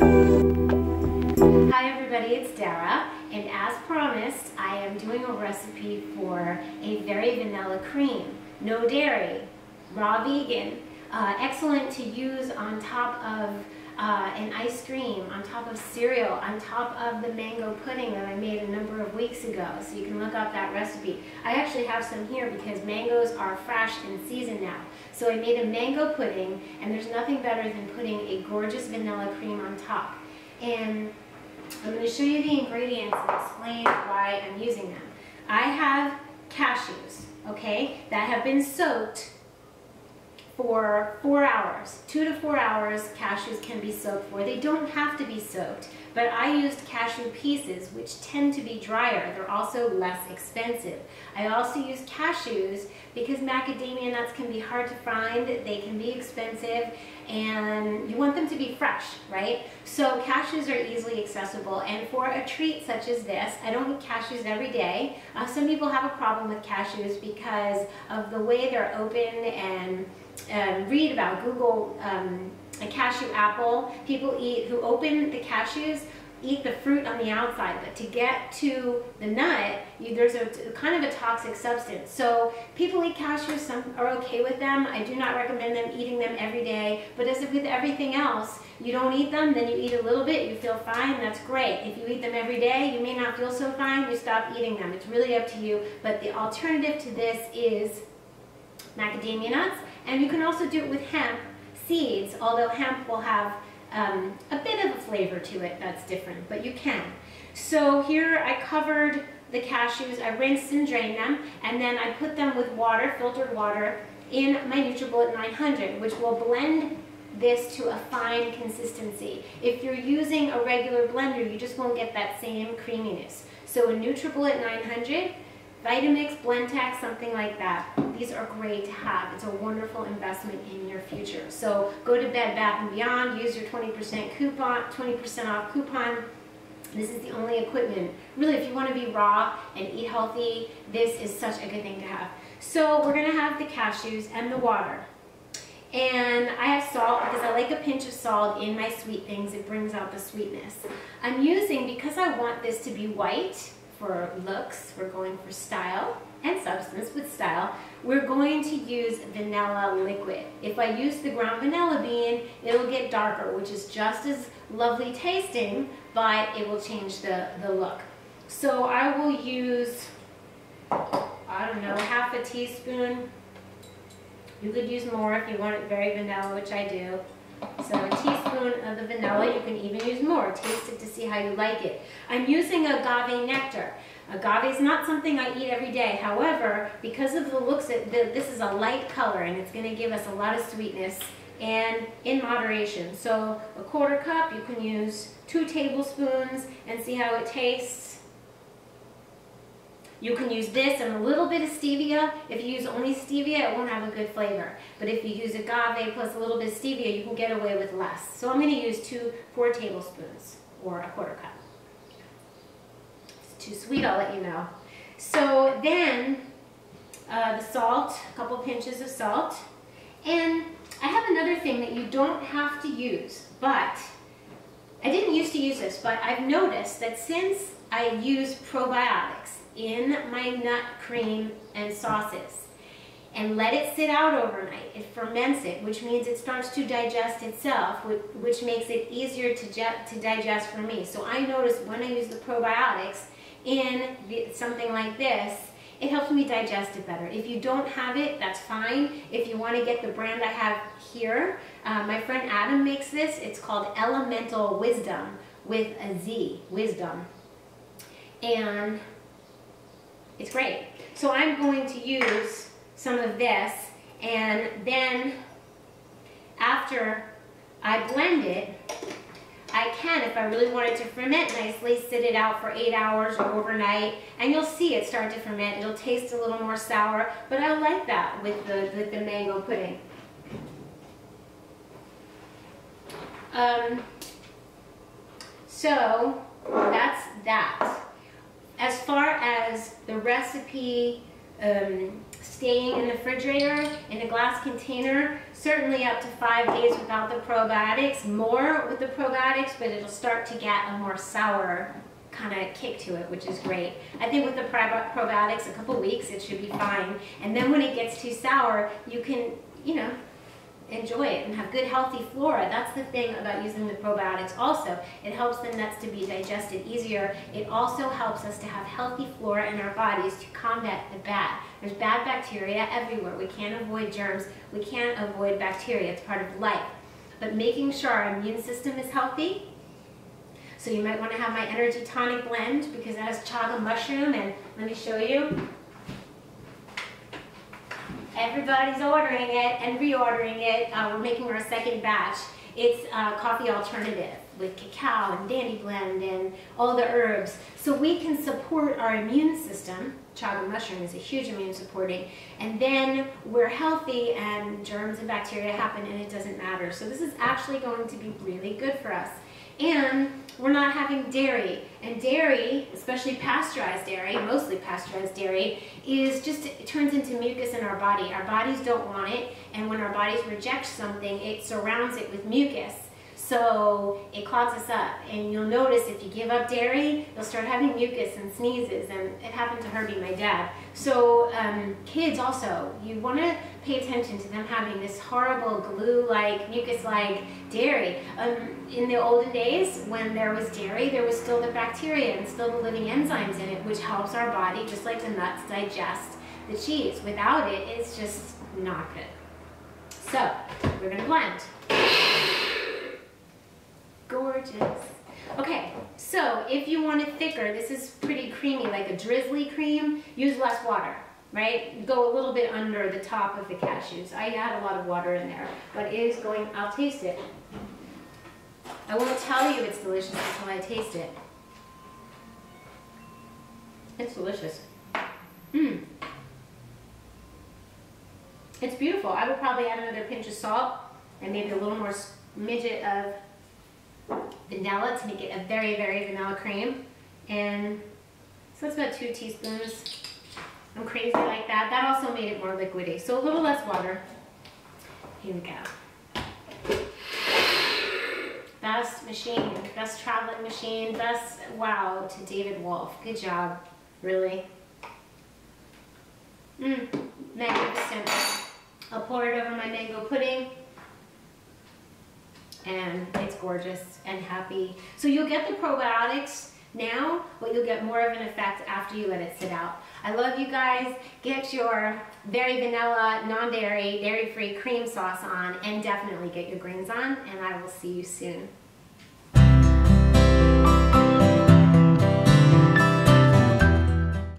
Hi everybody, it's Dara, and as promised, I am doing a recipe for a very vanilla cream. No dairy, raw vegan, excellent to use on top of an ice cream, on top of cereal, on top of the mango pudding that I made a number of weeks ago. So you can look up that recipe. I actually have some here because mangoes are fresh in season now. So I made a mango pudding, and there's nothing better than putting a gorgeous vanilla cream on top. And I'm going to show you the ingredients and explain why I'm using them. I have cashews, okay, that have been soaked for 4 hours. 2 to 4 hours cashews can be soaked for. They don't have to be soaked, but I used cashew pieces, which tend to be drier. They're also less expensive. I also use cashews because macadamia nuts can be hard to find. They can be expensive, and you want them to be fresh, right? So cashews are easily accessible, and for a treat such as this, I don't eat cashews every day. Some people have a problem with cashews because of the way they're open, and read about, Google a cashew apple. People who open the cashews eat the fruit on the outside, but to get to the nut, there's a kind of a toxic substance. So people eat cashews, some are okay with them. I do not recommend them eating them every day, but as with everything else, you don't eat them, then you eat a little bit, you feel fine, that's great. If you eat them every day, you may not feel so fine, you stop eating them. It's really up to you, but the alternative to this is macadamia nuts, and you can also do it with hemp seeds, although hemp will have a bit of a flavor to it that's different, but you can. So here I covered the cashews, I rinsed and drained them, and then I put them with water, filtered water, in my NutriBullet 900, which will blend this to a fine consistency. If you're using a regular blender, you just won't get that same creaminess. So a NutriBullet 900, Vitamix, Blendtec, something like that. These are great to have. It's a wonderful investment in your future. So go to Bed Bath & Beyond, use your 20% off coupon. This is the only equipment. Really, if you want to be raw and eat healthy, this is such a good thing to have. So we're going to have the cashews and the water. And I have salt because I like a pinch of salt in my sweet things. It brings out the sweetness. I'm using, because I want this to be white, for looks, we're going for style and substance with style, we're going to use vanilla liquid. If I use the ground vanilla bean, it'll get darker, which is just as lovely tasting, but it will change the look. So I will use, I don't know, half a teaspoon. You could use more if you want it very vanilla, which I do. So a teaspoon of the vanilla, you can even use more. Taste it to see how you like it. I'm using agave nectar. Agave is not something I eat every day. However, because of the looks, this is a light color, and it's going to give us a lot of sweetness, and in moderation. So a 1/4 cup, you can use 2 tablespoons and see how it tastes. You can use this and a little bit of stevia. If you use only stevia, it won't have a good flavor. But if you use agave plus a little bit of stevia, you can get away with less. So I'm going to use 4 tablespoons, or a 1/4 cup. If it's too sweet, I'll let you know. So then the salt, a couple pinches of salt. And I have another thing that you don't have to use, but I didn't used to use this, but I've noticed that since I use probiotics in my nut cream and sauces and let it sit out overnight, it ferments it, which means it starts to digest itself, which makes it easier to digest for me. So I notice when I use the probiotics in something like this, it helps me digest it better. If you don't have it, that's fine. If you want to get the brand I have here, my friend Adam makes this. It's called Elemental Wisdom with a Z, Wisdom. And it's great. So I'm going to use some of this, and then after I blend it, I can, if I really want it to ferment nicely, sit it out for 8 hours or overnight, and you'll see it start to ferment. It'll taste a little more sour, but I like that with the mango pudding. So that's that. As far as the recipe staying in the refrigerator in a glass container, certainly up to 5 days without the probiotics, more with the probiotics, but it'll start to get a more sour kind of kick to it, which is great. I think with the probiotics, a couple weeks, it should be fine. And then when it gets too sour, you can, you know, enjoy it and have good healthy flora. That's the thing about using the probiotics also. It helps the nuts to be digested easier. It also helps us to have healthy flora in our bodies to combat the bad. There's bad bacteria everywhere. We can't avoid germs. We can't avoid bacteria. It's part of life. But making sure our immune system is healthy. So you might want to have my energy tonic blend because it has chaga mushroom, and let me show you. Everybody's ordering it and reordering it. We're making our second batch. It's a coffee alternative with cacao and dandy blend and all the herbs. So we can support our immune system. Chaga mushroom is a huge immune supporting. And then we're healthy and germs and bacteria happen and it doesn't matter. So this is actually going to be really good for us. And we're not having dairy. And dairy, especially pasteurized dairy, mostly pasteurized dairy, is just, it turns into mucus in our body. Our bodies don't want it, and when our bodies reject something, it surrounds it with mucus. So it clogs us up. And you'll notice if you give up dairy, you'll start having mucus and sneezes, and it happened to Herbie, my dad. So kids also, you want to pay attention to them having this horrible glue-like, mucus-like dairy. In the olden days, when there was dairy, there was still the bacteria and still the living enzymes in it, which helps our body, just like the nuts, digest the cheese. Without it, it's just not good. So, we're going to blend. Gorgeous. Okay, so if you want it thicker, this is pretty creamy, like a drizzly cream, use less water, right? Go a little bit under the top of the cashews. I add a lot of water in there, but it is going, I'll taste it. I won't tell you it's delicious until I taste it. It's delicious. Mmm. It's beautiful. I would probably add another pinch of salt and maybe a little more smidget of vanilla to make it a very, very vanilla cream. And so it's about 2 teaspoons. I'm crazy like that. That also made it more liquidy. So a little less water. Here we go. Best machine, best traveling machine, best wow to David Wolf. Good job, really. Magnificent. I'll pour it over my mango pudding. And it's gorgeous and happy. So you'll get the probiotics now, but you'll get more of an effect after you let it sit out. I love you guys. Get your very vanilla, non-dairy, dairy-free cream sauce on, and definitely get your greens on, and I will see you soon.